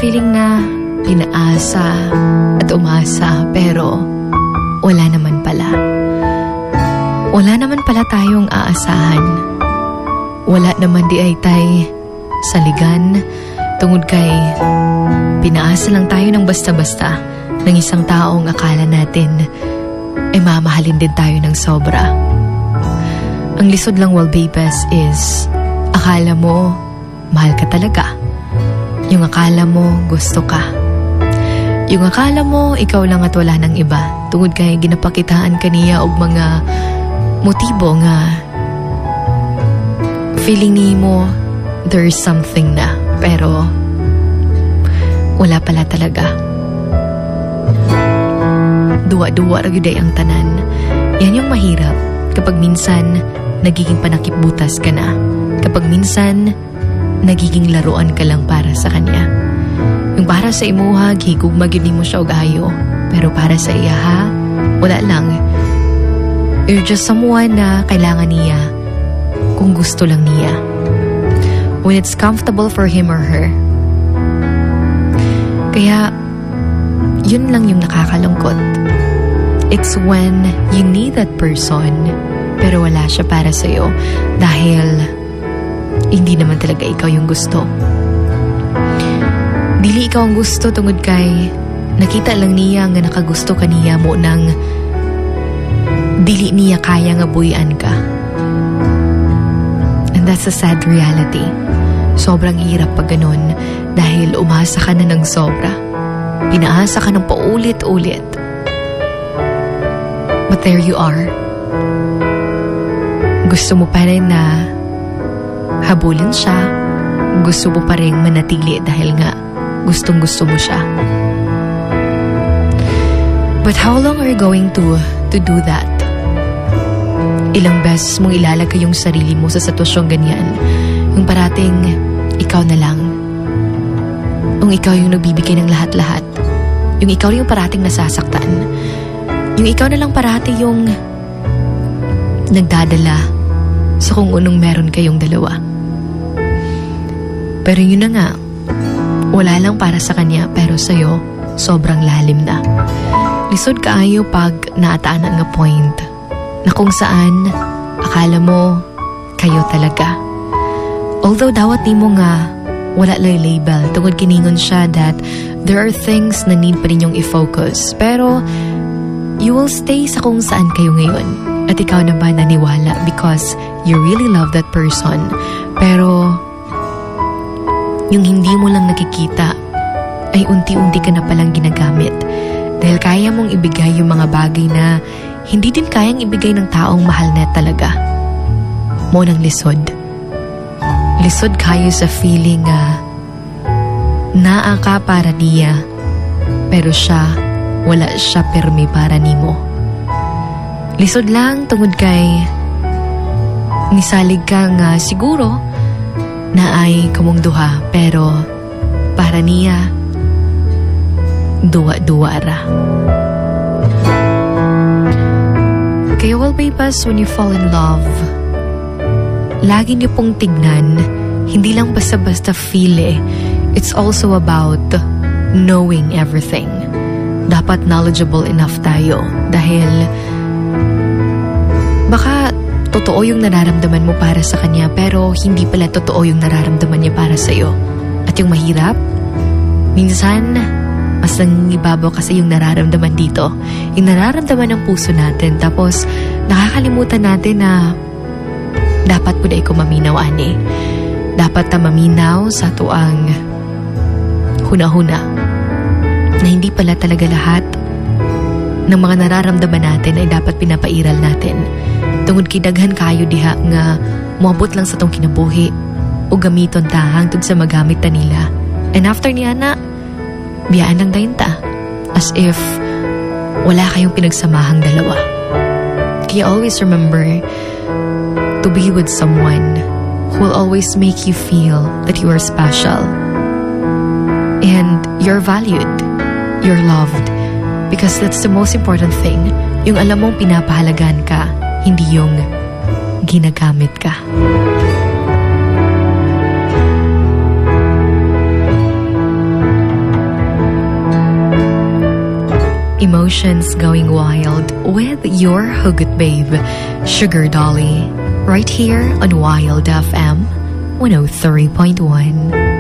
feeling na pinaasa at umasa pero wala naman pala. Wala naman pala tayong aasahan. Wala naman di ay tay saligan tungod kay pinaasa lang tayo ng basta-basta ng isang taong akala natin ay mamahalin din tayo ng sobra. Ang lisod lang, Walbabas, is akala mo mahal ka talaga. Yung akala mo gusto ka. Yung akala mo ikaw lang at wala ng iba tungod kay ginapakitaan kaniya og mga motibo nga feeling ni mo there's something na pero wala pala talaga. Duwa-duwa ragyuday ang tanan. Yan yung mahirap kapag minsan nagiging panakip-butas ka na. Kapag minsan nagiging laruan ka lang para sa kanya. Yung para sa imuha, higugma gyud mo siya og ayo. Pero para sa iya ha, wala lang. You're just someone na kailangan niya kung gusto lang niya. When it's comfortable for him or her. Kaya, yun lang yung nakakalungkot. It's when you need that person, pero wala siya para sa'yo dahil hindi naman talaga ikaw yung gusto. Dili ikaw ang gusto tungod kay nakita lang niya nga nakagusto ka niya mo nang dili niya kaya nga buhian ka. And that's a sad reality. Sobrang hirap pag ganun dahil umasa ka na ng sobra. Pinaasa ka ng paulit-ulit. But there you are. Gusto mo pa rin na habulin siya. Gusto mo pa rin manatili dahil nga gustong-gusto mo siya. But how long are you going to do that? Ilang beses mong ilalagay yung sarili mo sa sitwasyong ganyan. Yung parating ikaw na lang. Yung ikaw yung nagbibigay ng lahat-lahat. Yung ikaw yung parating nasasaktan. Yung ikaw na lang parati yung nagdadala sa kung anong meron kayong dalawa. Pero yun na nga, wala lang para sa kanya pero sa'yo, sobrang lalim na. Lisod kaayo pag naataan nga point na kung saan akala mo kayo talaga. Although dawat ni mo nga wala lay label tungod kiningon siya that there are things na need pa rin yung i-focus. Pero you will stay sa kung saan kayo ngayon. At ikaw na ba naniwala because you really love that person. Pero yung hindi mo lang nakikita ay unti-unti ka na palang ginagamit. Dahil kaya mong ibigay yung mga bagay na hindi din kayang ibigay ng taong mahal na talaga. Mo nang lisod. Lisod kayo sa feeling naa ka para niya pero siya wala siya permi para nimo. Lisod lang tungod kay nisalig ka nga siguro na ay kamong duha pero para niya duwa-duwa ra. Kaya Walbabas, when you fall in love, lagi niyo pong tignan, hindi lang basta-basta feel eh. It's also about knowing everything. Dapat knowledgeable enough tayo dahil baka totoo yung nararamdaman mo para sa kanya pero hindi pala totoo yung nararamdaman niya para sa'yo. At yung mahirap, minsan mas nangibabaw kasi yung nararamdaman dito. Yung nararamdaman ng puso natin. Tapos nakakalimutan natin na dapat po na ikaw maminaw, ani. Dapat na maminaw sa tuang huna-huna. Na hindi pala talaga lahat ng mga nararamdaman natin ay dapat pinapairal natin. Tungod kidaghan kayo diha nga muabot lang sa tong kinabuhi o gamiton ta hangtod sa magamit ta nila. And after niya na, biyaan lang dayon ta. As if wala kayong pinagsamahang dalawa. Kaya always remember to be with someone who will always make you feel that you are special. And you're valued. You're loved. Because that's the most important thing. Yung alam mong pinapahalagan ka, hindi yung ginagamit ka. emotions going wild with your Hugot Babe, Sugar Dolly, right here on Wild FM 103.1.